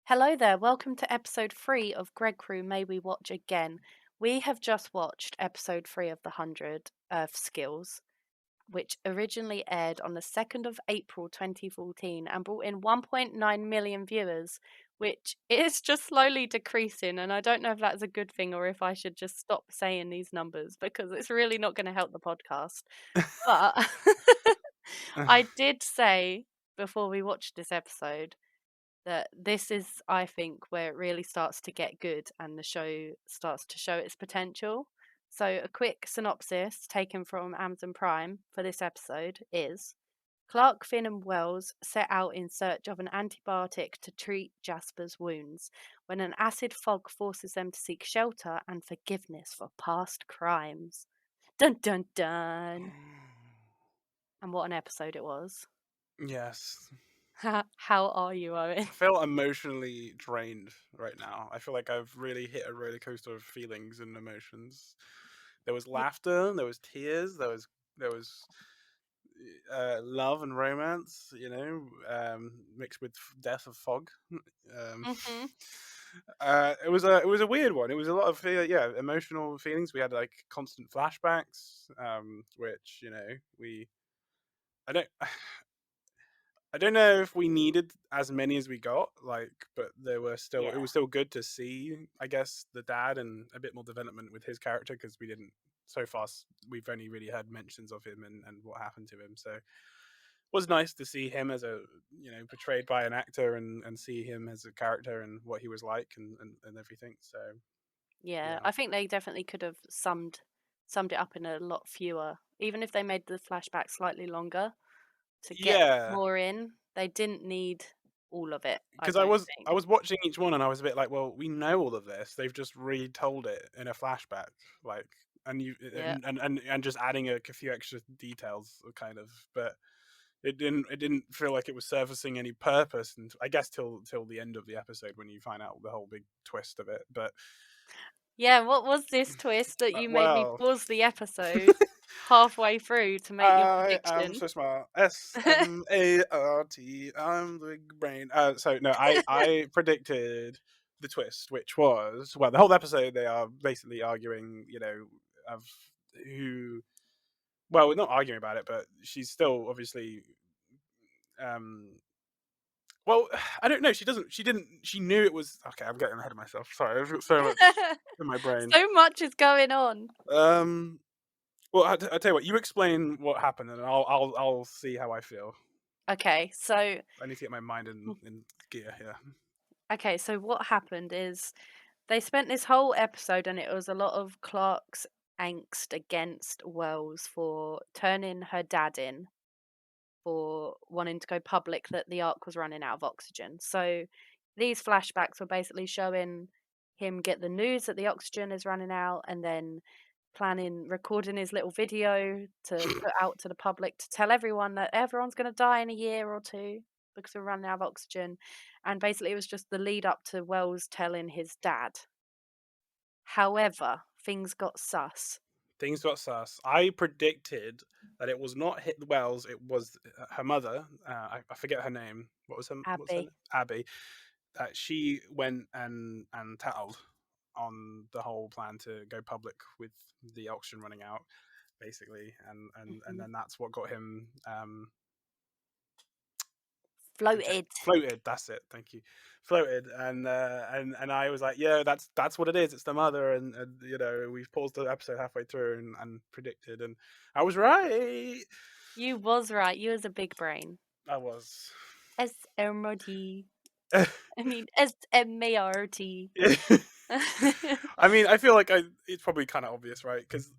Hello there, welcome to episode 3 of Gregkru May We Watch Again. We have just watched episode 3 of the 100 Earth Skills, which originally aired on the 2nd of April 2014 and brought in 1.9 million viewers, which is just slowly decreasing. And I don't know if that's a good thing or if I should just stop saying these numbers because it's really not going to help the podcast. But I did say before we watched this episode that this is, I think, where it really starts to get good and the show starts to show its potential. So, a quick synopsis taken from Amazon Prime for this episode is Clark, Finn, and Wells set out in search of an antibiotic to treat Jasper's wounds when an acid fog forces them to seek shelter and forgiveness for past crimes. Dun dun dun! And what an episode it was. Yes. How are you, Owen? I feel emotionally drained right now. I feel like I've really hit a roller coaster of feelings and emotions. There was laughter, there was tears, there was love and romance, mixed with death of fog. Um, Mm-hmm. it was a weird one. It was a lot of emotional feelings. We had like constant flashbacks, which we I don't I don't know if we needed as many as we got, but there were still it Yeah. was still good to see, I guess, the dad and a bit more development with his character because we didn't so far we've only really heard mentions of him and what happened to him. So it was nice to see him as a portrayed by an actor and see him as a character and what he was like and everything. So Yeah, yeah. I think they definitely could have summed it up in a lot fewer. Even if they made the flashback slightly longer to get Yeah. more in, they didn't need all of it, I Because I don't was I think. was watching each one and I was a bit like, well, we know all of this. They've just retold it in a flashback, like, and you Yeah. and just adding a few extra details, kind of. But it didn't feel like it was surfacing any purpose, and I guess till the end of the episode when you find out the whole big twist of it. But Yeah, what was this twist that you made me well, pause the episode halfway through to make your I am prediction? so smart. SMART. I'm the big brain. So no, I predicted the twist, which was, well, the whole episode they are basically arguing, of who. Well, we're not arguing about it, but she's still obviously. Um, well, I don't know. She doesn't. She didn't. She knew it was. Okay, I'm getting ahead of myself. Sorry, I've got so much in my brain. So much is going on. Um. Well, I tell you what. You explain what happened, and I'll see how I feel. Okay, so I need to get my mind in gear here. okay, so what happened is they spent this whole episode, and it was a lot of Clark's angst against Wells for turning her dad in for wanting to go public that the Ark was running out of oxygen. So these flashbacks were basically showing him get the news that the oxygen is running out and then recording his little video to put out to the public to tell everyone that everyone's going to die in a year or two because we're running out of oxygen. And basically, it was just the lead up to Wells telling his dad. However, things got sus. Things got sus. I predicted that it was not hit Wells. It was her mother. I forget her name. What's her name? Abby. Abby. That she went and tattled on the whole plan to go public with the oxygen running out, basically, and Mhm. then that's what got him Floated. floated. That's it. Thank you. Floated, and I was like, yeah, that's what it is. It's the mother, and we've paused the episode halfway through and predicted, and I was right. You was right. You was a big brain. I was. SMRT. I mean, SMART. I mean, I feel like it's probably kind of obvious, right? Because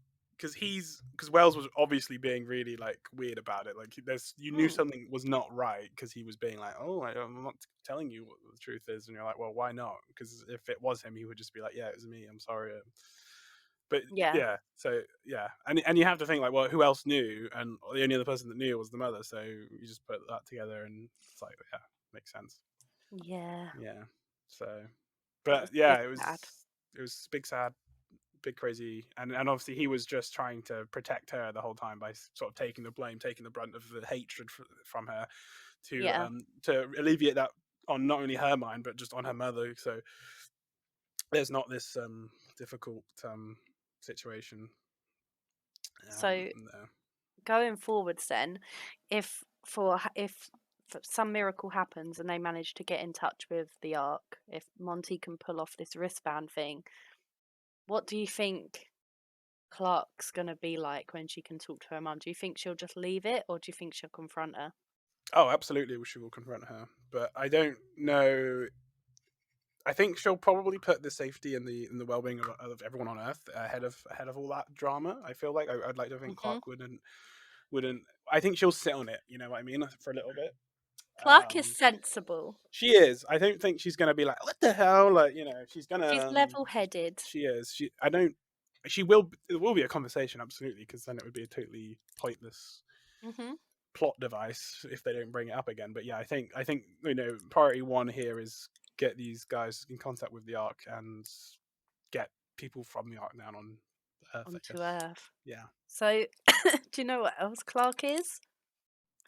Wells was obviously being really like weird about it. Like you knew Mm, something was not right because he was being like, "Oh, I'm not telling you what the truth is," and you're like, "Well, why not?" Because if it was him, he would just be like, "Yeah, it was me. I'm sorry." But yeah. yeah, so yeah, and you have to think like, well, who else knew? And the only other person that knew was the mother. So you just put that together, and it's like, yeah, makes sense. Yeah. Yeah. So, It but was yeah, big it bad. was big sad, big crazy, and obviously he was just trying to protect her the whole time by sort of taking the blame, taking the brunt of the hatred from her Yeah. to alleviate that on not only her mind but just on her mother. So there's not this difficult situation. So No. going forwards, then, if some miracle happens and they manage to get in touch with the Ark, if Monty can pull off this wristband thing, what do you think Clark's gonna be like when she can talk to her mum? Do you think she'll just leave it, or do you think she'll confront her? Oh, absolutely, she will confront her, but I don't know. I think she'll probably put the safety and the well being of everyone on Earth ahead of all that drama. I feel like I'd like to think Hmm. Clark wouldn't. I think she'll sit on it. You know what I mean? For a little bit. Clark is Um, sensible. she is. I don't think she's gonna be like, what the hell? Like, she's She's gonna. level-headed. She is. She. I don't. She will. It will be a conversation, absolutely, because then it would be a totally pointless Hmm. plot device if they don't bring it up again. But yeah, I think priority one here is get these guys in contact with the Ark and get people from the Ark down on Earth. I Onto guess. Earth. Yeah, So, do you know what else Clark is?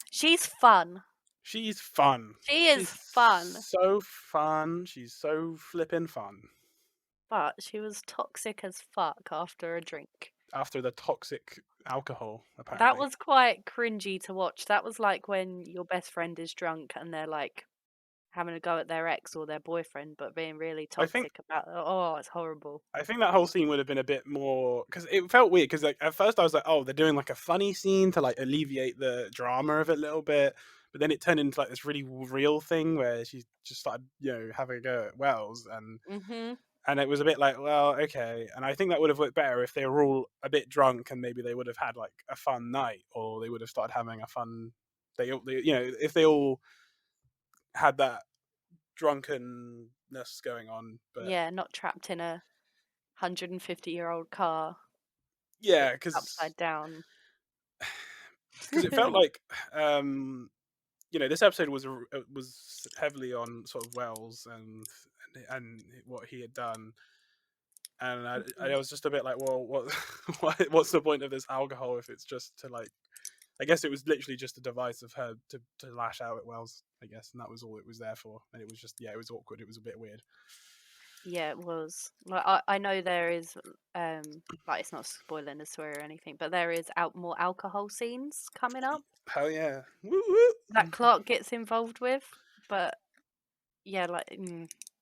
She's fun. she's fun. She is She's fun, so fun. She's so flippin' fun. but she was toxic as fuck after a drink. After the toxic alcohol, That apparently. was quite cringy to watch. That was like when your best friend is drunk and they're like having a go at their ex or their boyfriend, but being really I think toxic about it. Oh, it's horrible. I think that whole scene would have been a bit more because it felt weird. Because like at first I was like, oh, they're doing like a funny scene to like alleviate the drama of it a little bit, but then it turned into like this really real thing where she just started, having a go at Wells, Mhm. and it was a bit like, well, okay. And I think that would have worked better if they were all a bit drunk and maybe they would have had like a fun night, or they would have started having a fun. If they all had that drunkenness going on, but Yeah, not trapped in a 150-year-old car yeah, flipped because upside down. it felt like this episode was heavily on sort of Wells and what he had done, and I Mhm. was just a bit like, well, what's the point of this alcohol if it's just to like, I guess it was literally just a device of her to lash out at Wells, I guess, and that was all it was there for, and it was just, yeah, it was awkward, it was a bit weird. Yeah, it was. Like I know there is like it's not spoiling the story or anything, but there is more alcohol scenes coming up Hell yeah, woo woo. that Clark gets involved with. But yeah, like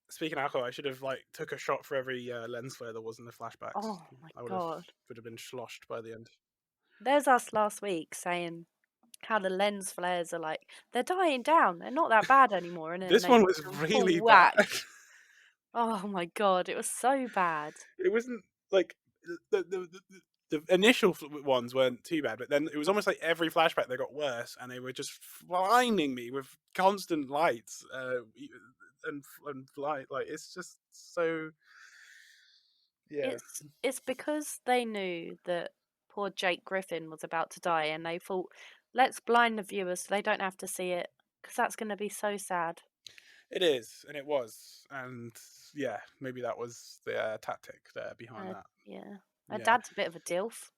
Speaking of alcohol, I should have like took a shot for every lens flare there was in the flashbacks. oh my I god. would have been sloshed by the end. There's us last week saying how the lens flares are like they're dying down. They're not that bad anymore, and then This they one take was them really full bad. whack. Oh my god, it was so bad. It wasn't like the initial ones weren't too bad, but then it was almost like every flashback they got worse, and they were just blinding me with constant lights, and light. Like it's just so, yeah. It's because they knew that poor Jake Griffin was about to die, and they thought, let's blind the viewers so they don't have to see it, because that's going to be so sad. It is, and it was, and yeah, maybe that was the tactic there behind that. Yeah, my Yeah, dad's a bit of a dilf.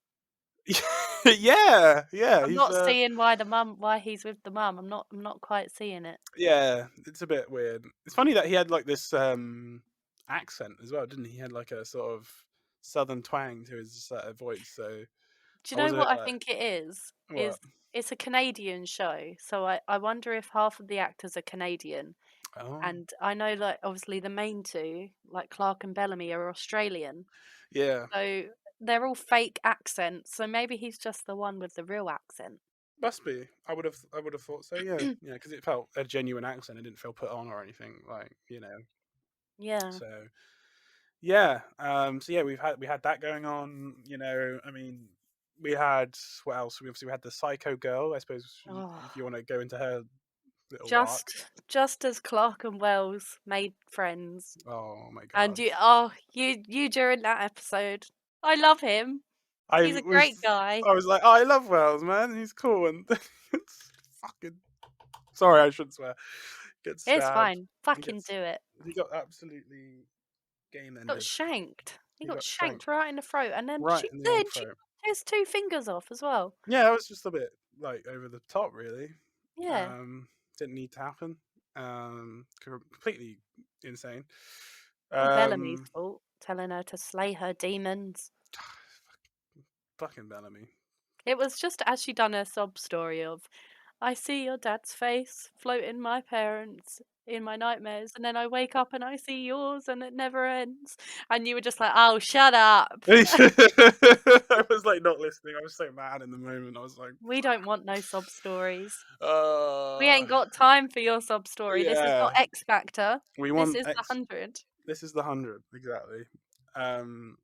yeah, yeah. I'm He's not seeing why he's with the mum. I'm not quite seeing it. yeah. It's a bit weird. It's funny that he had like this accent as well, didn't he? He had like a sort of southern twang to his voice. So Do you I was know a what bit I like, think it is? what? It's a Canadian show, so I wonder if half of the actors are Canadian. Oh, And I know, like, obviously the main two, like Clark and Bellamy, are Australian. yeah. So they're all fake accents. So maybe he's just the one with the real accent. Must be. I would have thought so. Yeah, yeah, because it felt a genuine accent. It didn't feel put on or anything. Like. Yeah. So yeah. So yeah, we had that going on. I mean, we had what else? We obviously we had the psycho girl. I suppose if you Oh, want to go into her little arc. just as Clark and Wells made friends, Oh my and god. you during that episode, I love him. I He's a was great guy. I was like, oh, I love Wells, man. He's cool and it's fucking. Sorry, I shouldn't swear. Gets It's stabbed. fine. He Fucking gets. do it. He got absolutely game Got ended. shanked. He He got got shanked shanked right in the throat, and right in the old she throat. cut his two fingers off as well. Yeah, it was just a bit like over the top, really. Yeah. Um, didn't need to happen. Completely insane. All Bellamy's Um, fault, telling her to slay her demons. Fucking Bellamy. It was just as she done her sob story of, I see your dad's face floating my parents in my nightmares, and then I wake up and I see yours, and it never ends. And you were just like, oh, shut up. I was like not listening. I was so mad in the moment. I was like, We don't want no sob stories. We uh, ain't got time for your sob story. This is not yeah. X Factor. We This want is the X. 100. This is the 100 exactly. Um,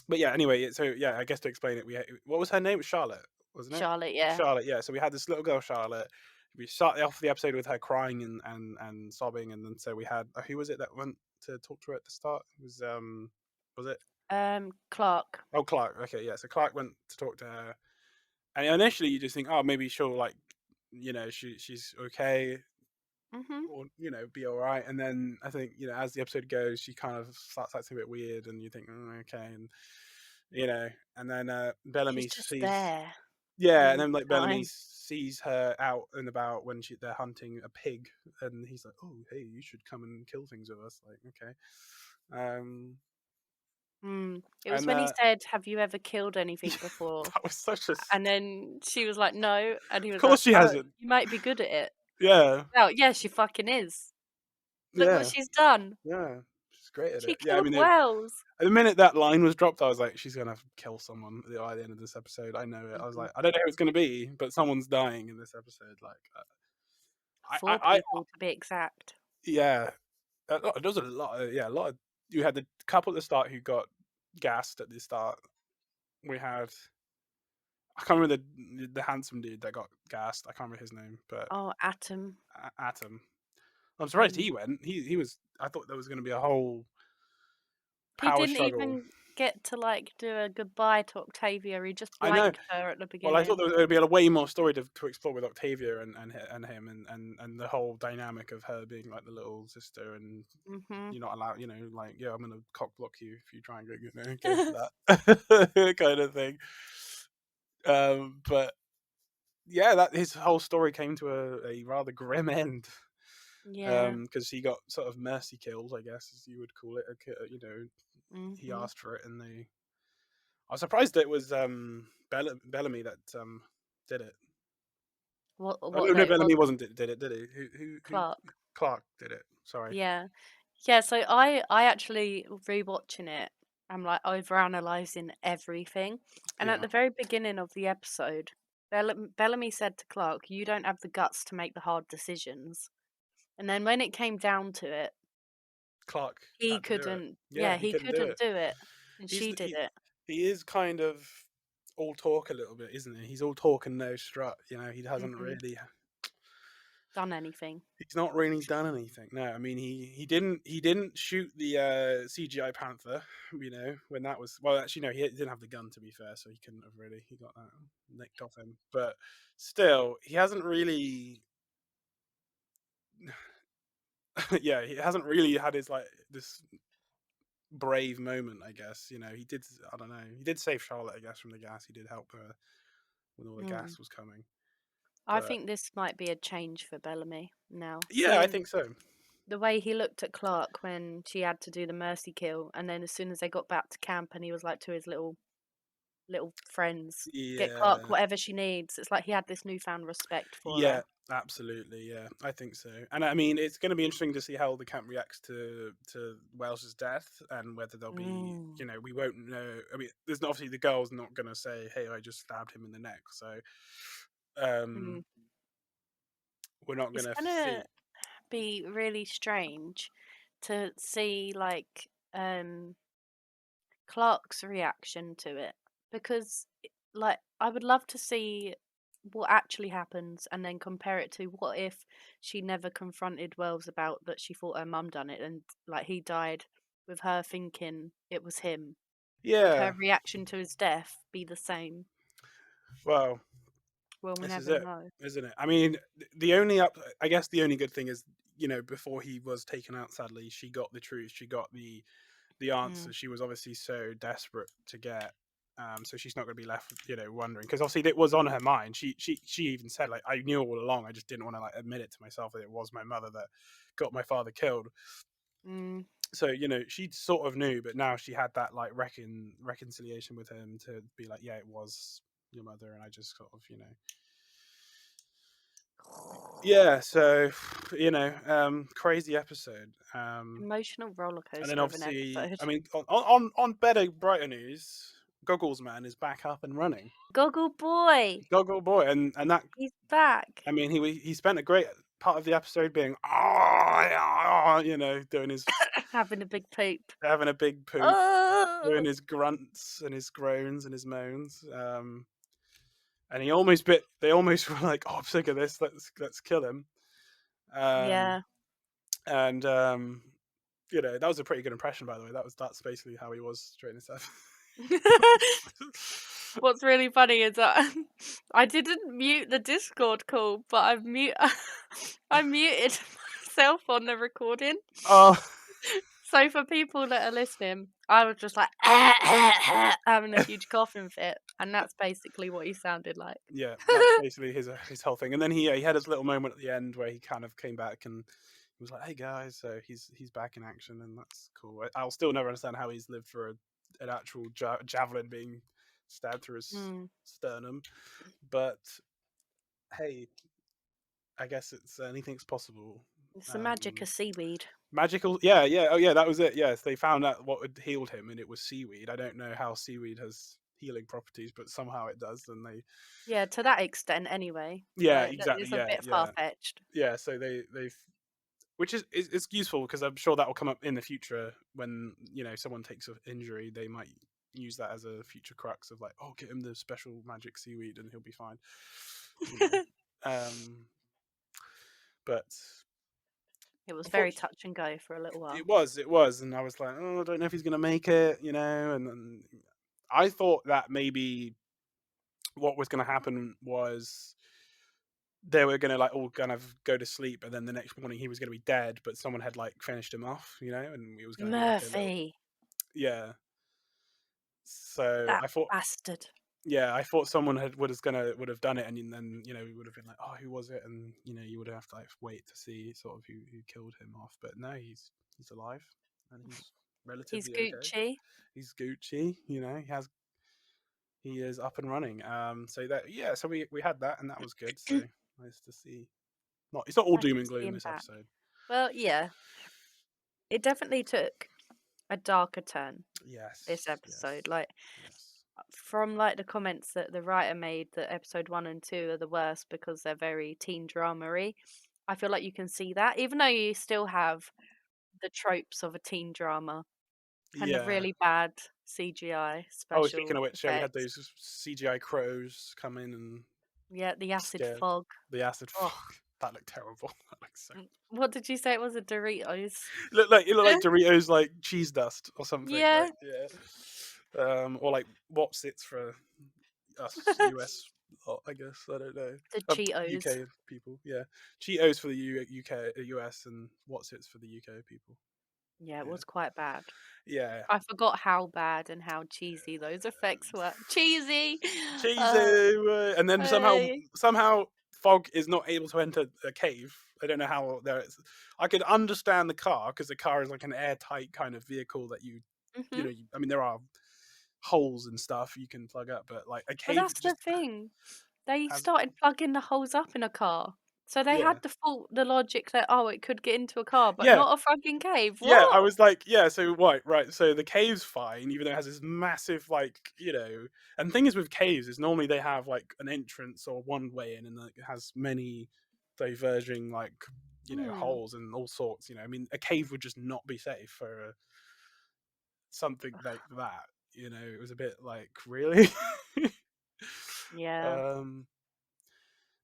but yeah. Anyway, so yeah, I guess to explain it, what was her name? Charlotte, wasn't it? Charlotte, yeah. Charlotte. Yeah. So we had this little girl, Charlotte. We started off the episode with her crying and sobbing, and then so we had who was it that went to talk to her at the start? It was it? Clark. Oh, Clark. Okay, yeah. So Clark went to talk to her, and initially you just think, oh, maybe she'll like, she's okay, Mhm. or be all right. And then I think as the episode goes, she kind of starts acting a bit weird, and you think, okay, and and then She's Bellamy just sees, there yeah, and all then the like Bellamy time. sees her out and about when they're hunting a pig, and he's like, oh, hey, you should come and kill things with us. Like, okay, um, It was and when he said, "Have you ever killed anything before?" that was such a, And then she was like, "No," and he of was like, course she "Oh, hasn't. you might be good at it." Yeah, Well, yeah, she fucking is. Look what yeah. she's done. Yeah, she's great at She it. Yeah, I killed mean, whales. at the minute that line was dropped, I was like, she's gonna kill someone at the end of this episode. I know it. I was Mhm. like, I don't know who it's gonna be, but someone's dying in this episode. Like, 4 people to be exact. yeah, there was a lot. A lot of. You had the couple at the start who got gassed at the start. We had. I can't remember the handsome dude that got gassed. I can't remember his name, but Oh, Atom. Atom. I'm surprised Mm. he went. He was. I thought there was going to be a whole He power didn't struggle. even get to, like, do a goodbye to Octavia, he just I know. blanked her at the Well, I thought beginning. there would be a way more story to explore with Octavia and him and the whole dynamic of her being like the little sister, and Mhm. you're not allowed, like, yeah, I'm gonna cock block you if you try and go for that kind of thing. But yeah, that his whole story came to a rather grim end. Yeah. Because he got sort of mercy killed, I guess, as you would call it. He Mhm. asked for it, and I was surprised that it was Bellamy that did it. Oh, What no, no, that it Bellamy wasn't wasn't did it, did he? Who? Clark. Clark did it. Sorry. Yeah. Yeah, so I actually rewatching it, I'm like overanalyzing everything. And at Yeah. the very beginning of the episode, Bellamy said to Clark, "You don't have the guts to make the hard decisions." And then when it came down to it, Clark he had to do it. couldn't, Yeah, yeah, he he couldn't do couldn't it. do it, and He's she did he it. he is kind of all talk a little bit, isn't he? He's all talk and no strut. He hasn't Hmm. really. Done anything. He's not really done anything. No, I mean he didn't shoot the CGI panther. When that was, well, actually no, he didn't have the gun, to be fair, so he couldn't have really. He got that nicked off him, but still, he hasn't really. Yeah, he hasn't really had his like this brave moment, I guess. He did. I don't know. He did save Charlotte, I guess, from the gas. He did help her when all the Mm. gas was coming. I But think this might be a change for Bellamy now. yeah, I Seeing think so. the way he looked at Clark when she had to do the mercy kill, and then as soon as they got back to camp, and he was like to his little friends, "Get Clark Yeah, whatever she needs." It's like he had this newfound respect for yeah, her. absolutely. Yeah, I think so. And I mean, it's going to be interesting to see how the camp reacts to Wells's death, and whether there'll be, Mm. we won't know. I mean, there's obviously the girl's not going to say, "Hey, I just stabbed him in the neck," so Mm. um, we're not going It's to gonna see. be really strange to see like Clark's reaction to it because like I would love to see what actually happens and then compare it to what if she never confronted Wells about that she thought her mum done it and like he died with her thinking it was him. Would her Yeah, reaction to his death be the same? well, Well, we this is never it, know. isn't it? I mean, the only I guess the only good thing is, before he was taken out, sadly, she got the truth. She got the answer Mm. she was obviously so desperate to get. So she's not going to be left, wondering, because obviously it was on her mind. She even said, like, I knew all along. I just didn't want to, like, admit it to myself that it was my mother that got my father killed. Mm. So she sort of knew, but now she had that, like, reconciliation with him to be like, yeah, it was your mother, and I just sort of, yeah. So crazy episode. Emotional roller And then coaster of an obviously, episode. I mean, on better, brighter news, Goggles Man is back up and running. Goggle boy, Goggle Boy, and that, he's back. I mean, he spent a great part of the episode being, oh, doing his, Having a big poop. having a big poop, doing Oh, his grunts and his groans and his moans. And they almost were like, oh, I'm sick of this. Let's kill him. Um, yeah. and that was a pretty good impression, by the way. That's basically how he was during this episode. What's really funny is that I didn't mute the Discord call, but I muted myself on the recording. Oh, So for people that are listening, I was just like having a huge coughing fit, and that's basically what he sounded like. yeah, that's basically his whole thing. And then he had his little moment at the end where he kind of came back and he was like, "Hey guys," so he's back in action, and that's cool. I'll still never understand how he's lived for an actual javelin being stabbed through his Mm. sternum, but hey, I guess it's anything's possible. It's the magic of seaweed. Magical, yeah, yeah, oh yeah, that was it. Yes, they found out what had healed him, and it was seaweed. I don't know how seaweed has healing properties, but somehow it does. And they, Yeah, to that extent, anyway. yeah, Like exactly, it's a yeah, bit far yeah, fetched. yeah. So they've, which is it's useful because I'm sure that will come up in the future when someone takes an injury. They might use that as a future crux of, like, oh, get him the special magic seaweed and he'll be fine. You know, but It was very unfortunately, touch and go for a little while. it was, and I was like, oh, I don't know if he's gonna make it, and I thought that maybe what was gonna happen was they were gonna, like, all kind of go to sleep, and then the next morning he was gonna be dead, but someone had, like, finished him off, and it was gonna be like a little, Murphy, yeah. So that bastard. I thought someone would have done it, and then we would have been like, oh, who was it, and you would have to, like, wait to see sort of who killed him off. But no, he's alive and he's He's relatively okay. Gucci. He's Gucci, he is up and running. So that, yeah, so we had that, and that was good. So nice to see. It's not all Nice doom to and see gloom him this back. episode. Well, yeah, it definitely took a darker turn Yes, this yes, episode. Like yes. from like the comments that the writer made that episode 1 and 2 are the worst because they're very teen drama-y. I feel like you can see that, even though you still have the tropes of a teen drama and the Yeah. really bad CGI Oh, speaking special of which, yeah, we had effects. those CGI crows come in and Yeah, the acid scared fog. the acid. Oh, That looked terrible. That looked so. what did you say it was? A Doritos? It looked like Doritos, like cheese dust or something. Yeah, Like, yeah. Or like what's it for us US lot, I guess. I don't know. the Cheetos. UK people, yeah. Cheetos for the UK, US, and what's it's for the UK people. Yeah, it Yeah, was quite bad. yeah. I forgot how bad and how cheesy those effects were. Cheesy! Cheesy, Uh, and then somehow hey. somehow Fog is not able to enter a cave. I don't know how there is. I could understand the car because the car is like an airtight kind of vehicle that Mhm. I mean, there are holes and stuff you can plug up, but like a But cave that's the just thing. They has, started plugging the holes up in a car. So they yeah. had the logic that, oh, it could get into a car, but Yeah, not a fucking cave. yeah, I What? was like, yeah, so right, so the cave's fine, even though it has this massive, like, and the thing is with caves is normally they have like an entrance or one way in, and like, it has many diverging, like, Hmm. holes and all sorts. I mean, a cave would just not be safe for something like that. It was a bit like, really. Yeah. um,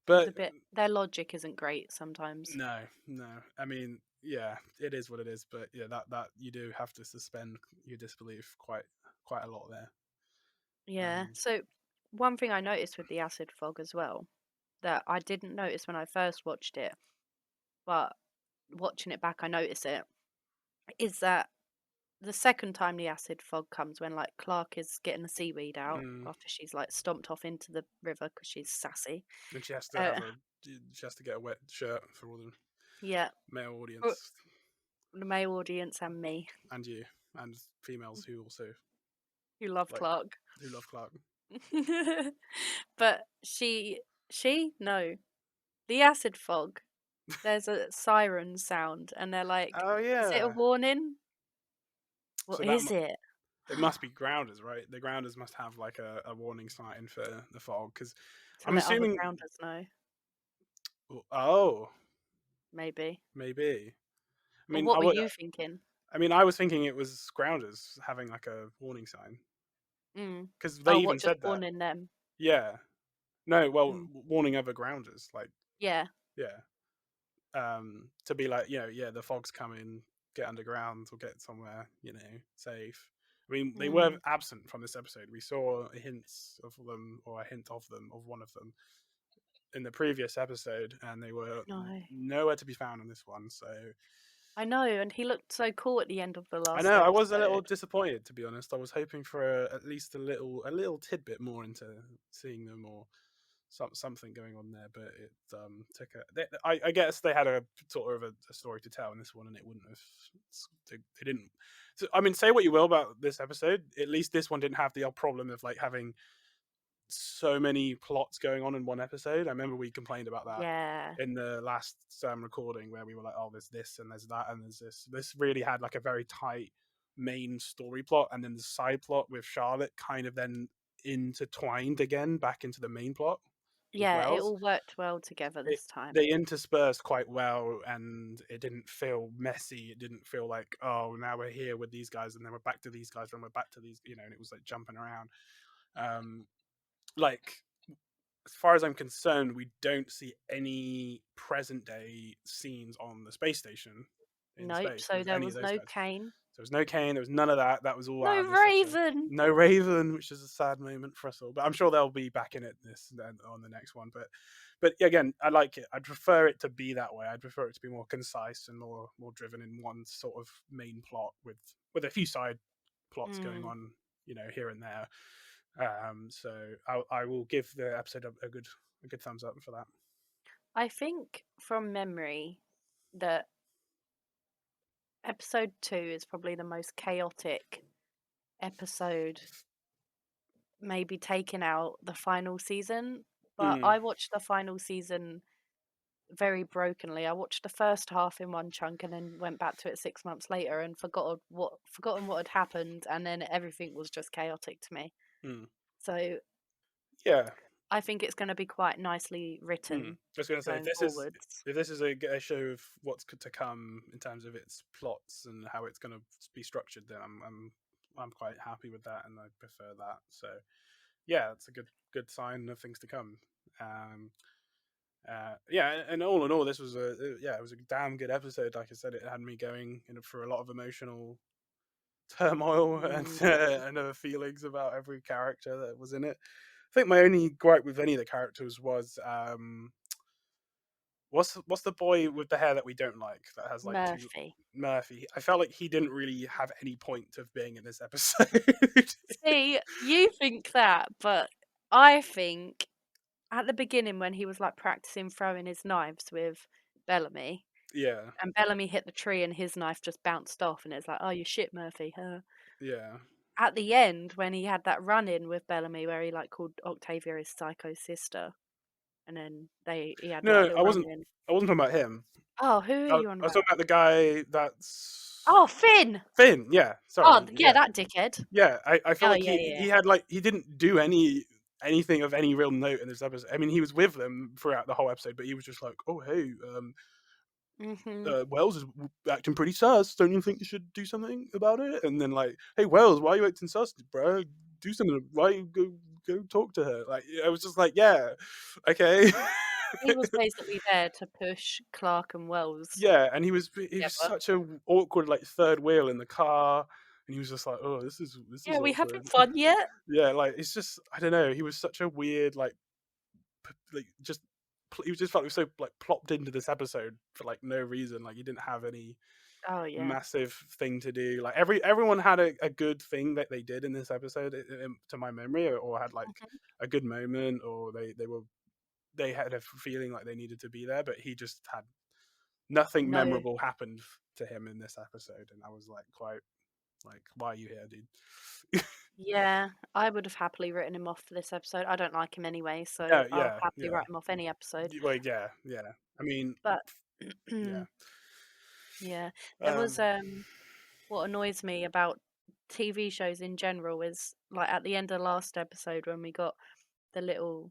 It was but a bit their logic isn't great sometimes. no, no. I mean, yeah, it is what it is. But yeah, that you do have to suspend your disbelief quite a lot there. Yeah. Um, So one thing I noticed with the acid fog as well that I didn't notice when I first watched it, but watching it back I notice it, is that the second time the acid fog comes, when like Clark is getting the seaweed out Mm. after she's like stomped off into the river because she's sassy. And she has to Uh, get a wet shirt for all the yeah, male for audience the male audience and me and you and females who also who love like Clark. who love Clark. But no, the acid fog. There's a siren sound, and they're like, Oh "Is it a yeah. warning? So What is it?" it must be grounders, right? The grounders must have like a warning sign for the fog because To I'm let other assuming. grounders know, Oh, maybe. maybe. I Or mean, what were you thinking? I was thinking it was grounders having like a warning sign Mm. because they Oh, even what? Just said that. warning them. Yeah. No, well, Mm. warning other grounders, like Yeah. yeah, to be like, yeah, the fog's coming, get underground or get somewhere, safe. I mean, they were Mm. absent from this episode. We saw hints of them, or a hint of them, of one of them in the previous episode, and they were No, nowhere to be found in this one. So I know, and he looked so cool at the end of the I last know I was a little episode. disappointed, to be honest. I was hoping for at least a little tidbit more into seeing them or something going on there, but it took I guess they had a sort of a story to tell in this one, and it wouldn't have. They didn't. So, I mean, say what you will about this episode, at least this one didn't have the problem of like having so many plots going on in one episode. I remember we complained about that Yeah. in the last recording where we were like, oh, there's this and there's that and there's this. This really had like a very tight main story plot, and then the side plot with Charlotte kind of then intertwined again back into the main plot with Yeah, it Wells. all worked well together It, this time. they interspersed quite well, and it didn't feel messy. It didn't feel like, oh, now we're here with these guys and then we're back to these guys and we're back to these, and it was like jumping around. um like, as far as I'm concerned, we don't see any present day scenes on the space station in Nope, space so with there any of was those no guys. Kane. So there was no Kane, there was none of that. That was all No out of this episode. Raven! No Raven, which is a sad moment for us all. But I'm sure they'll be back in it on the next one. But again, I like it. I'd prefer it to be that way. I'd prefer it to be more concise and more driven in one sort of main plot with a few side plots going Mm. on, here and there. So I will give the episode a good thumbs up for that. I think from memory that episode 2 is probably the most chaotic episode, maybe taking out the final season. But Mm, I watched the final season very brokenly. I watched the first half in one chunk and then went back to it 6 months later and forgotten what had happened, and then everything was just chaotic to me. mm. So Yeah. I think it's going to be quite nicely Mm. written I was going to say, going forwards. if this is a show of what's to come in terms of its plots and how it's going to be structured, then I'm quite happy with that, and I prefer that. So yeah, it's a good sign of things to come. Yeah, and all in all, this was it was a damn good episode. Like I said, it had me going for a lot of emotional turmoil and Mm, and other feelings about every character that was in it. I think my only gripe with any of the characters was what's the boy with the hair that we don't like that has like two. Murphy. Murphy. I felt like he didn't really have any point of being in this episode. See, you think that, but I think at the beginning when he was like practicing throwing his knives with Bellamy, Yeah, and Bellamy hit the tree and his knife just bounced off, and it's like, oh, you shit, Murphy. Huh? yeah. At the end, when he had that run in with Bellamy, where he like called Octavia his psycho sister, and then he had like a No, little I run wasn't. in. I wasn't talking about him. Oh, who are I, you on I was about? talking about the guy that's Oh, Finn. Finn. Yeah, Oh, sorry. yeah, Yeah, that dickhead. yeah. I feel Oh, like yeah, he yeah. had like he didn't do anything of any real note in this episode. I mean, he was with them throughout the whole episode, but he was just like, oh hey, Mhm. Wells is acting pretty sus. Don't you think you should do something about it? And then like, hey Wells, why are you acting sus, bro? Do something. Why you go talk to her? Like, I was just like, yeah, okay. He was basically there to push Clark and Wells Yeah, and he was together. such a awkward like third wheel in the car, and he was just like, oh, this Yeah, is we having awkward. fun yet? Yeah, like it's just I don't know. He was such a weird like just he was just felt like so like plopped into this episode for like no reason. Like he didn't have any. Oh yeah. massive thing to do. Like everyone had a good thing that they did in this episode, to my memory, or had like Mhm. a good moment, or they had a feeling like they needed to be there, but he just had nothing No. memorable happened to him in this episode, and I was like quite like, why are you here, dude? Yeah, I would have happily written him off for this episode. I don't like him anyway, so Yeah, I'll yeah, happily yeah. write him off any episode. Well, yeah, yeah. I mean, But yeah. yeah, there was Um, what annoys me about TV shows in general is like at the end of the last episode when we got the little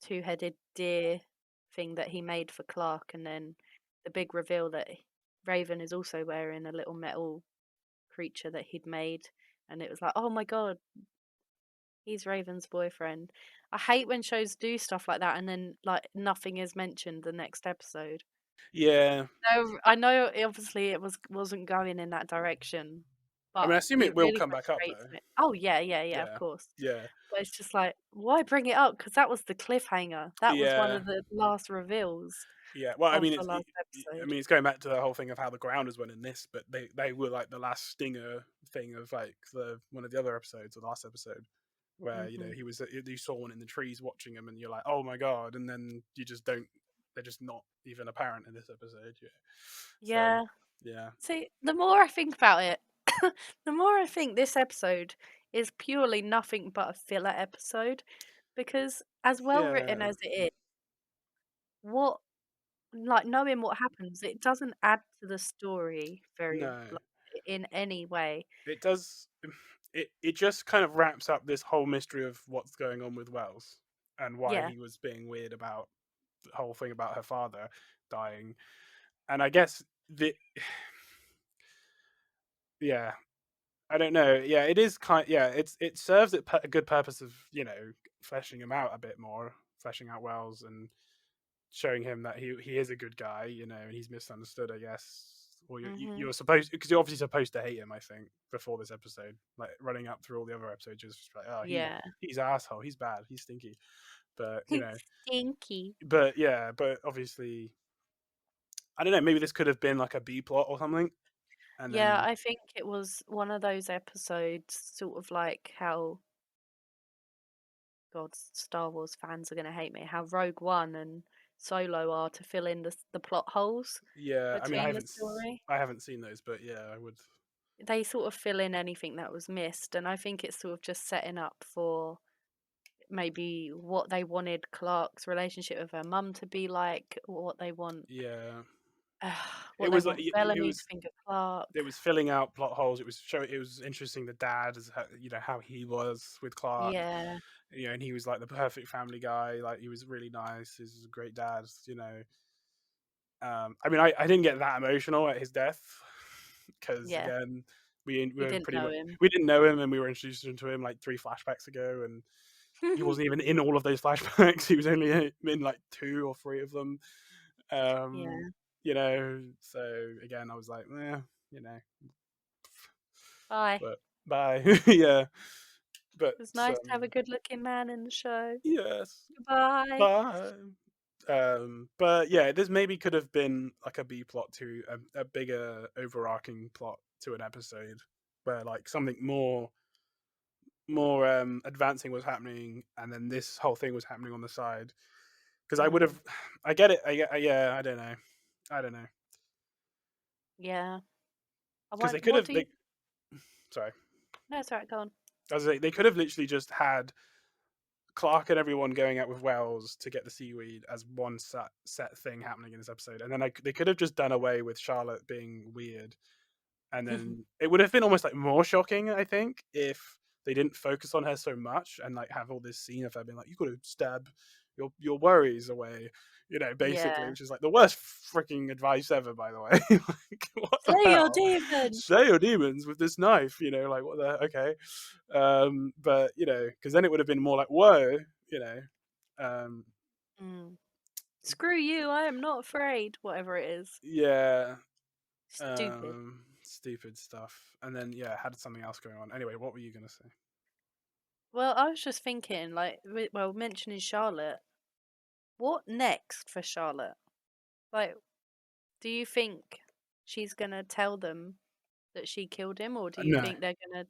two-headed deer thing that he made for Clark, and then the big reveal that Raven is also wearing a little metal creature that he'd made, and it was like, oh my god, he's Raven's boyfriend. I hate when shows do stuff like that and then like nothing is mentioned the next episode. yeah. No, I know obviously it wasn't going in that direction, I mean, but I assume it it will really come back up frustrates though. me. Oh yeah, yeah, yeah, of Yeah, course. yeah, But it's just like, why bring it up? Because that was the cliffhanger. That was one yeah. of the last reveals Yeah, well, I of mean, the last I episode. mean, it's going back to the whole thing of how the grounders went in this, but they were like the last stinger thing of like the one of the other episodes, or the last episode, where Hmm. he was you saw one in the trees watching him, and you're like, oh my god, and then you just don't. They're just not even apparent in this episode. Yeah, so Yeah. yeah, See, the more I think about it, the more I think this episode is purely nothing but a filler episode because as well written yeah, as it is, what like knowing what happens, it doesn't add to the story very no, like, in any way. it does. It just kind of wraps up this whole mystery of what's going on with Wells and why Yeah. he was being weird about the whole thing about her father dying. And I guess the yeah, I don't know. Yeah, it is kind. Yeah, it serves a good purpose of fleshing him out a bit more, fleshing out Wells and showing him that he is a good guy, and he's misunderstood, I guess. Or Mhm. you're supposed because you're obviously supposed to hate him. I think before this episode, like running up through all the other episodes, just like, oh, Yeah. he's asshole, he's bad, he's stinky. But Stinky. but yeah, but obviously, I don't know. Maybe this could have been like a B plot or something, and Yeah, then I think it was one of those episodes, sort of like how God, Star Wars fans are gonna hate me. How Rogue One and Solo are to fill in the plot holes yeah. I mean, between the story. I haven't seen those, but yeah, I would. They sort of fill in anything that was missed, and I think it's sort of just setting up for maybe what they wanted Clark's relationship with her mum to be like, or what they want, Yeah, what it they was like want Bellamy to think of it Clark. was filling out plot holes. It was interesting the dad as how he was with Clark, Yeah, and he was like the perfect family guy. Like he was really nice. He was a great dad. I mean, I didn't get that emotional at his death because yeah. again, we We were didn't pretty know much him. we didn't know him, and we were introduced to him like 3 flashbacks ago, and he wasn't even in all of those flashbacks. He was only in like 2 or 3 of them. Um, Yeah. so again, I was like, you know, Bye. but bye. Yeah, but It was nice to have a good-looking man in the show. yes, Goodbye. bye. But yeah, this maybe could have been like a B plot to a bigger overarching plot to an episode where like something more advancing was happening, and then this whole thing was happening on the side. Because I would Mm, have, I get it. Yeah, I don't know. yeah. I Because they want. could What have, do you? sorry, No, it's alright. Go on. as they could have literally just had Clark and everyone going out with Wells to get the seaweed as one set thing happening in this episode, and then they could have just done away with Charlotte being weird, and then it would have been almost like more shocking, I think, if they didn't focus on her so much and like have all this scene of her being like, "You got to stab your worries away," basically, Yeah. which is like the worst freaking advice ever, by the way. Like, what the Slay your hell? demons. Slay your demons with this knife, like what the okay. But because then it would have been more like, whoa, um, Mm. Screw you. I am not afraid. Whatever it is. yeah, Stupid. stupid stuff. And then yeah, had something else going on. Anyway, what were you gonna say? Well, I was just thinking, like, well, mentioning Charlotte. What next for Charlotte? Like, do you think? she's gonna tell them that she killed him, or do you No, think they're gonna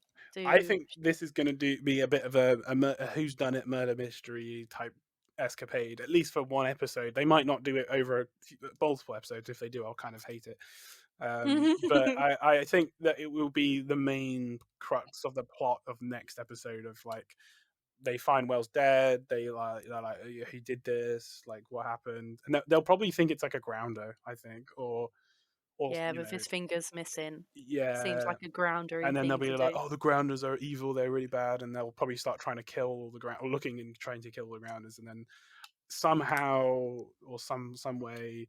I do? think this is going to be a bit of a whodunit murder mystery type escapade, at least for one episode. They might not do it over multiple episodes. If they do, I'll kind of hate it. But I think that it will be the main crux of the plot of next episode. Of like, they find Wells dead. They're like, "Oh, yeah, he did this. Like, what happened?" And they'll probably think it's like a grounder. I think, or Yeah, you with know, his fingers missing. Seems yeah. like a groundery And then they'll thing be to like, do. "Oh, the grounders are evil. They're really bad," and they'll probably start trying to kill all the ground, or looking and trying to kill the grounders, and then somehow or some way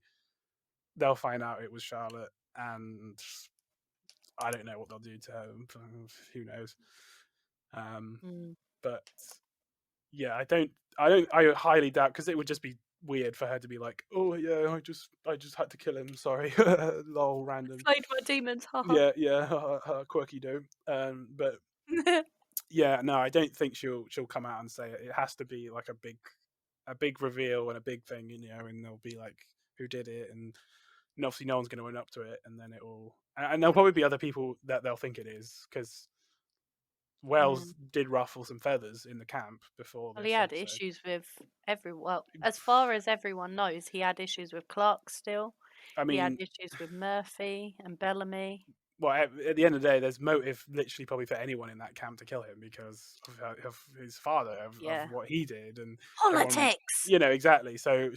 they'll find out it was Charlotte, and I don't know what they'll do to her. Who knows? Um, Mm. but yeah, I highly doubt, because it would just be weird for her to be like, "Oh yeah, I just had to kill him. Sorry, lol, random." Slayed my demons, haha. Yeah, yeah, quirky do. But yeah, no, I don't think she'll come out and say it. It has to be like a big reveal and a big thing, and they'll be like, who did it, and obviously no one's going to own up to it, and then it will, and there'll probably be other people that they'll think it is, because Mm. Wells did ruffle some feathers in the camp before Well, he this had episode. issues with Well, as far as everyone knows, he had issues with Clark still. I He had mean, issues with Murphy and Bellamy. well, at the end of the day, there's motive literally probably for anyone in that camp to kill him, because of his father, of Yeah. what he did, and everyone, Politics! exactly. So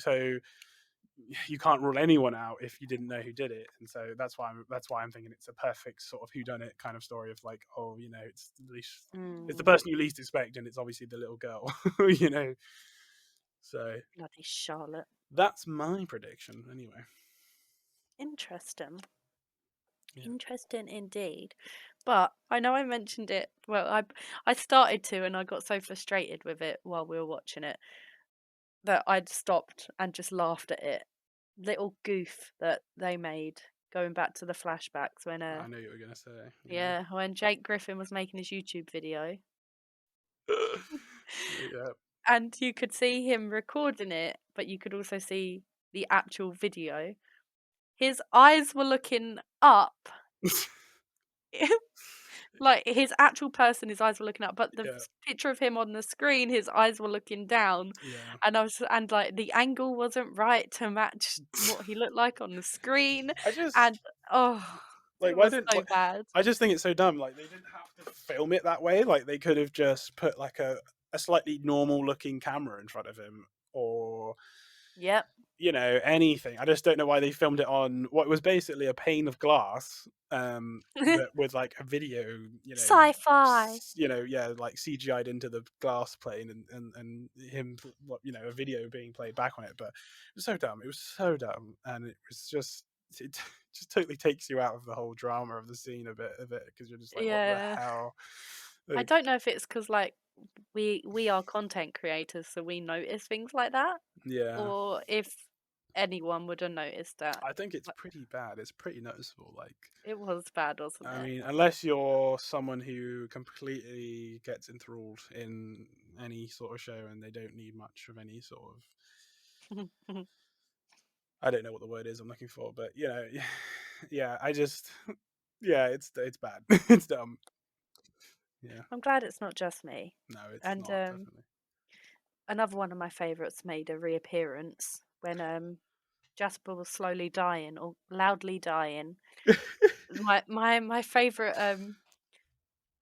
you can't rule anyone out if you didn't know who did it, and so that's why I'm thinking it's a perfect sort of whodunit kind of story of like, oh, it's the Mm. person you least expect, and it's obviously the little girl, you know. So Bloody Charlotte. that's my prediction, anyway. Interesting. Yeah, Interesting indeed. But I know I mentioned it. Well, I started to, and I got so frustrated with it while we were watching it that I'd stopped and just laughed at it. Little goof that they made going back to the flashbacks when I know you were gonna say, yeah. yeah, when Jake Griffin was making his YouTube video Yeah. and you could see him recording it, but you could also see the actual video. His eyes were looking up. Like his actual person, his eyes were looking up, but the Yeah, picture of him on the screen, his eyes were looking down, yeah. and like the angle wasn't right to match what he looked like on the screen, I just and oh, like, it why was didn't so bad. I just think it's so dumb. Like, they didn't have to film it that way. Like, they could have just put like a slightly normal looking camera in front of him, or Yep. anything. I just don't know why they filmed it on what was basically a pane of glass, but with like a video, Sci-fi. yeah, like CGI'd into the glass plane, and him, a video being played back on it. But it was so dumb. It was so dumb, and it was just it just totally takes you out of the whole drama of the scene a bit, because you're just like, what the Yeah. hell? I Like, don't know if it's because like we are content creators, so we notice things like that, yeah. or if anyone would have noticed that. I think it's Like, pretty bad. It's pretty noticeable. Like, it was bad, wasn't I it? mean, unless you're someone who completely gets enthralled in any sort of show and they don't need much of any sort of, I don't know what the word is I'm looking for, but yeah, I just, yeah, it's bad. It's dumb. Yeah, I'm glad it's not just me. no, it's And not, definitely. another one of my favourites made a reappearance when Jasper was slowly dying or loudly dying. My favourite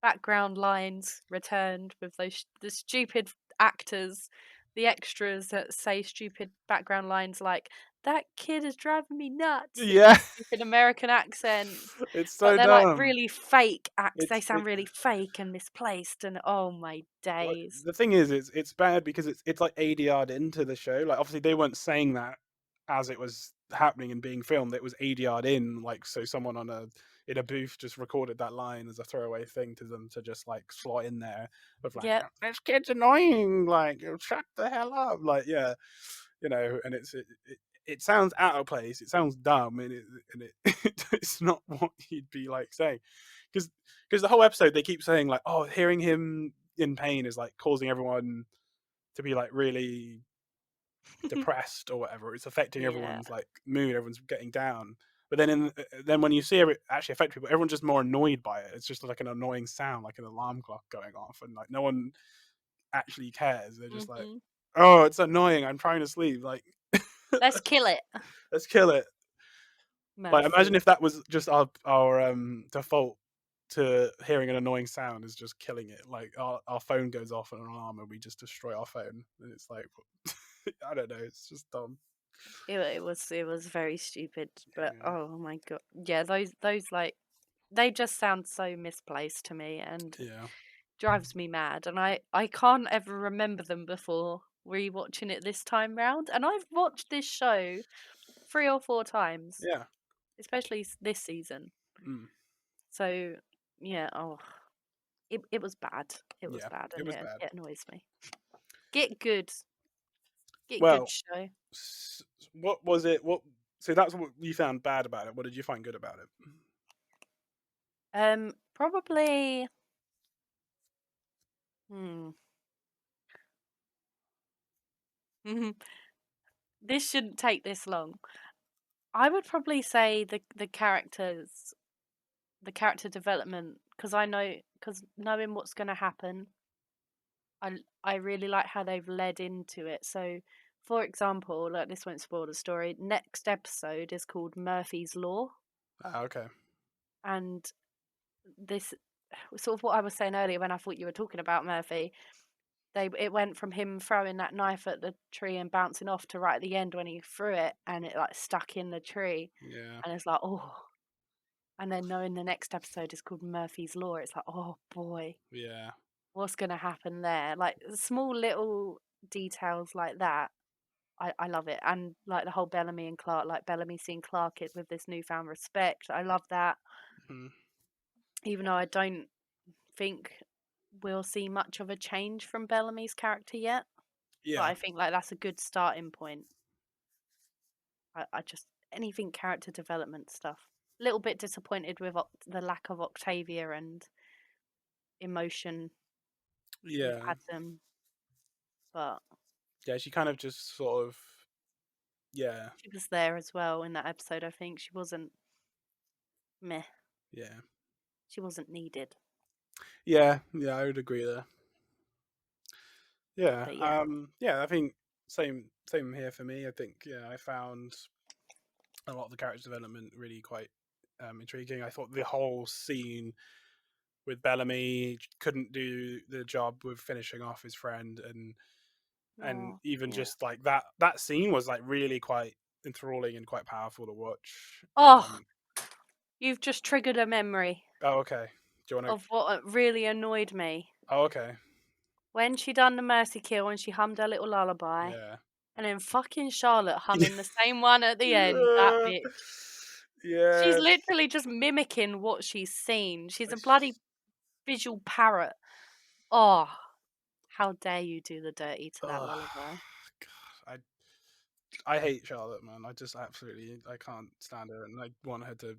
background lines returned with the stupid actors, the extras that say stupid background lines like "That kid is driving me nuts" in Yeah, their stupid American accents, it's but so they're like dumb. really fake acts. They It's sound it. really fake and misplaced, and oh my Well, days. the thing is, it's bad because it's like ADR'd into the show. Like, obviously they weren't saying that as it was happening and being filmed. It was ADR'd in, like, so someone in a booth just recorded that line as a throwaway thing to them to just like slot in there of like, Yep. this kid's annoying, like, shut the hell up, like, yeah, and it sounds out of place. It sounds dumb, and it's not what you'd be like saying, because the whole episode they keep saying like, oh, hearing him in pain is like causing everyone to be like really depressed or whatever. It's affecting Yeah. everyone's like mood. Everyone's getting down. But then when you see it actually affect people, everyone's just more annoyed by it. It's just like an annoying sound, like an alarm clock going off, and like no one actually cares. They're just like, Mhm. "Oh, it's annoying. I'm trying to sleep." Like, Let's kill it. let's kill it. Like, imagine Murphy. if that was just our default to hearing an annoying sound is just killing it. Like our phone goes off on an alarm and we just destroy our phone, and it's like, I don't know. It's just dumb. It was very stupid, but Yeah, oh my god. Yeah, those like they just sound so misplaced to me and yeah, drives me mad, and I can't ever remember them before rewatching it this time round, and I've watched this show 3 or 4 times, yeah, especially this season. mm, So, yeah, oh, it was bad. It was yeah. bad, It and was it bad. it annoys me. Get good. Get good Well, show. what was it? What? So that's what you found bad about it. What did you find good about it? Probably hmm. This shouldn't take this long. I would probably say the character development, because because knowing what's going to happen, I really like how they've led into it. So, for example, like this won't spoil the story. Next episode is called Murphy's Law, Ah, okay. and this sort of what I was saying earlier when I thought you were talking about Murphy. It went from him throwing that knife at the tree and bouncing off to right at the end when he threw it and it like stuck in the tree, Yeah, and it's like, oh. And then knowing the next episode is called Murphy's Law, it's like, oh boy, yeah. what's gonna happen there? Like small little details like that. I love it. And like the whole Bellamy and Clark, like Bellamy seeing Clark it with this newfound respect. I love that. Mhm. Even though I don't think we'll see much of a change from Bellamy's character yet. But Yeah, I think like that's a good starting point. I just anything character development stuff. A little bit disappointed with the lack of Octavia and emotion with yeah, Adam, but yeah. She kind of just sort of, yeah, she was there as well in that episode. I think she wasn't meh. yeah, She wasn't needed. yeah, yeah. I would agree there. Yeah, But yeah. yeah. I think same here for me. I think yeah, I found a lot of the character development really quite intriguing. I thought the whole scene with Bellamy couldn't do the job with finishing off his friend, and Oh even yeah. just like that scene was like really quite enthralling and quite powerful to watch. Oh, you've just triggered a memory Oh, okay. Do you want to? of what really annoyed me. Oh, okay. When she done the mercy kill and she hummed her little lullaby, Yeah. and then fucking Charlotte humming the same one at the end, that Yeah. bitch. She's Yeah. literally just mimicking what she's seen. She's a bloody It's- visual parrot. Oh, how dare you do the dirty to that Oh, lullaby. God. I hate Charlotte, man. I just absolutely I can't stand her, and I want her to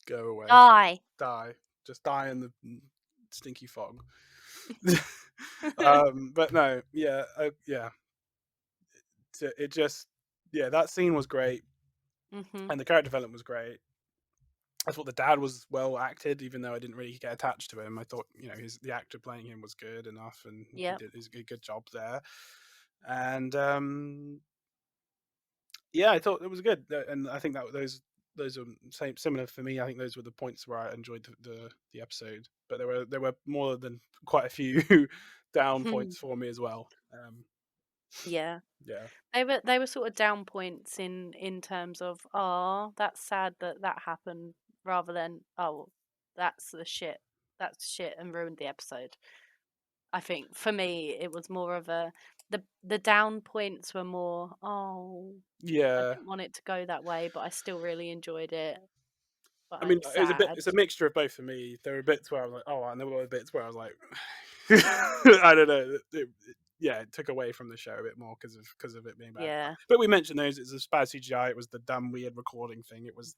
go away, Die. die, just die in the stinky fog. But no, yeah, yeah. It just, yeah, that scene was great, Mhm. and the character development was great. I thought the dad was well acted, even though I didn't really get attached to him. I thought, the actor playing him was good enough, and he Yep. did a good job there. And yeah, I thought it was good, and I think that those are same similar for me. I think those were the points where I enjoyed the episode, but there were more than quite a few down points for me as well. Yeah. Yeah, They were sort of down points in terms of, "Oh, that's sad that that happened," rather than, "Oh, that's the shit. That's shit and ruined the episode." I think for me it was more of a the down points were more, "Oh, I yeah. didn't want it to go that way, but I still really enjoyed it, but I mean, I'm sad." it's a mixture of both for me. There were bits where I was like, oh, and there were bits where I was like, I don't know. Yeah, it took away from the show a bit more because of it being bad. Yeah. But we mentioned those. It's a bad CGI. It was the dumb weird recording thing. It was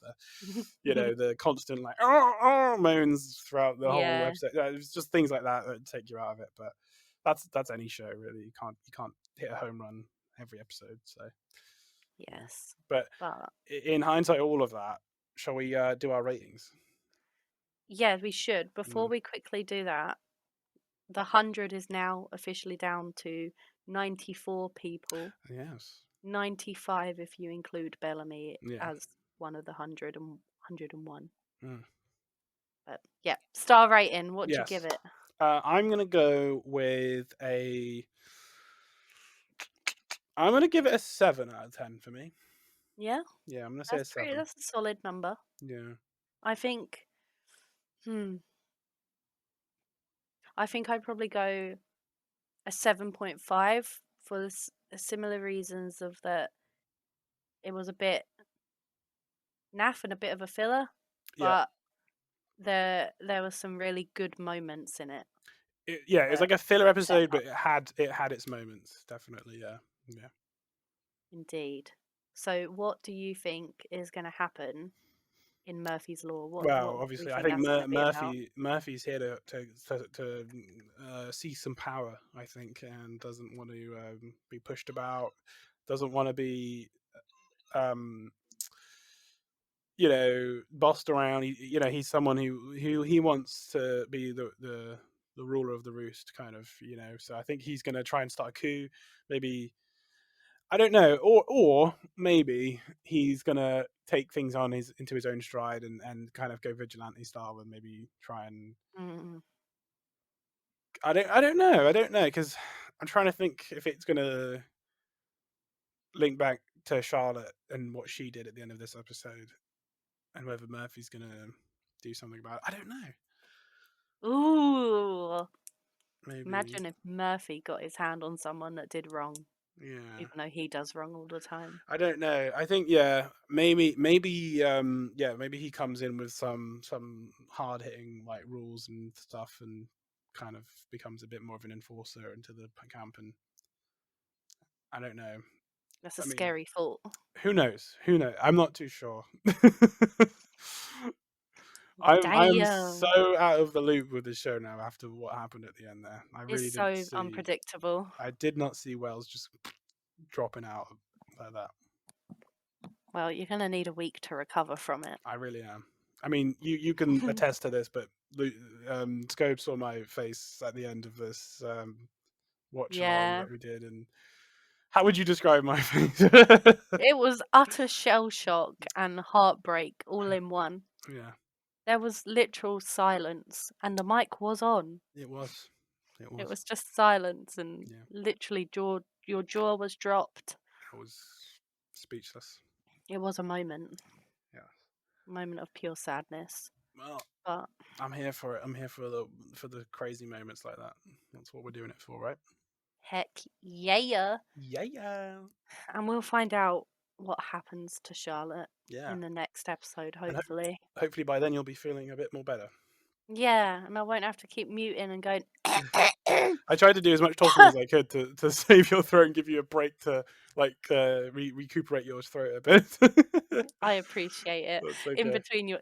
the constant like moans throughout the whole Yeah. episode. It was just things like that that take you out of it. But that's any show really. You can't hit a home run every episode. So yeah. Yes. But But in hindsight, all of that, shall we do our ratings? Yeah, we should. Before Mm. we quickly do that, the 100 is now officially down to 94 people. Yes. 95 if you include Bellamy Yeah. as one of the 101. Mm. But yeah, star rating, what'd you give Yes. it? I'm gonna go with I'm gonna give it a 7 out of 10 for me. Yeah, Yeah, I'm gonna say a 7. that's a solid number. Yeah. I think, hmm, I think I'd probably go a 7.5 for similar reasons of that it was a bit naff and a bit of a filler, Yeah. but there were some really good moments in it. Yeah, it was That like a filler set episode, but up. it had its moments, definitely. Yeah. Yeah. Indeed. So, what do you think is going to happen in Murphy's Law? What Well, do we obviously, I think think that's going to be about? Murphy's here to see some power. I think, and doesn't want to be pushed about. Doesn't want to be, um, bossed around. He's someone who he wants to be the ruler of the roost, kind of. So I think he's going to try and start a coup. Maybe, I don't know, or maybe he's gonna take things on his into his own stride and kind of go vigilante style and maybe try and Mm, I don't know because I'm trying to think if it's gonna link back to Charlotte and what she did at the end of this episode and whether Murphy's gonna do something about it. I don't know. ooh, Maybe, imagine if Murphy got his hand on someone that did wrong, yeah. even though he does wrong all the time. I don't know. I think yeah, maybe he comes in with some hard hitting like rules and stuff, and kind of becomes a bit more of an enforcer into the camp. And I don't know. That's a I mean, scary thought. who knows? Who knows? I'm not too sure. I'm Damn. so out of the loop with the show now after what happened at the end there. I It's really didn't so see. unpredictable. I did not see Wells just dropping out like that. Well, you're going to need a week to recover from it. I really am. I mean, you can attest to this, but Scope saw my face at the end of this watch along Yeah. that we did, and how would you describe my face? It was utter shell shock and heartbreak all in one. Yeah, There was literal silence, and the mic was on. it was. It It was. was just silence, and Yeah, literally your jaw was dropped. I was speechless. It was Yeah. a moment of pure sadness. Well, But I'm here for it. I'm here for the crazy moments like that. That's what we're doing it for, right? heck yeah. Yeah. And we'll find out what happens to Charlotte Yeah. in the next episode, And hopefully. hopefully by then you'll be feeling a bit more better. Yeah, and I won't have to keep muting and going. I tried to do as much talking as I could to save your throat and give you a break to like recuperate your throat a bit. I appreciate it. That's okay.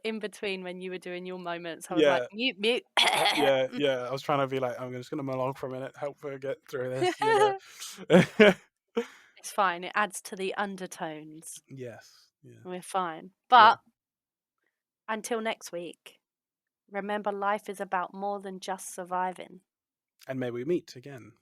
In between when you were doing your moments, I was like Yeah, mute mute. yeah. I was trying to be like, I'm just gonna monologue for a minute, help her get through this. It's fine. It adds to the undertones. Yes. Yeah. We're fine. Yeah. But until next week, remember life is about more than just surviving. And may we meet again.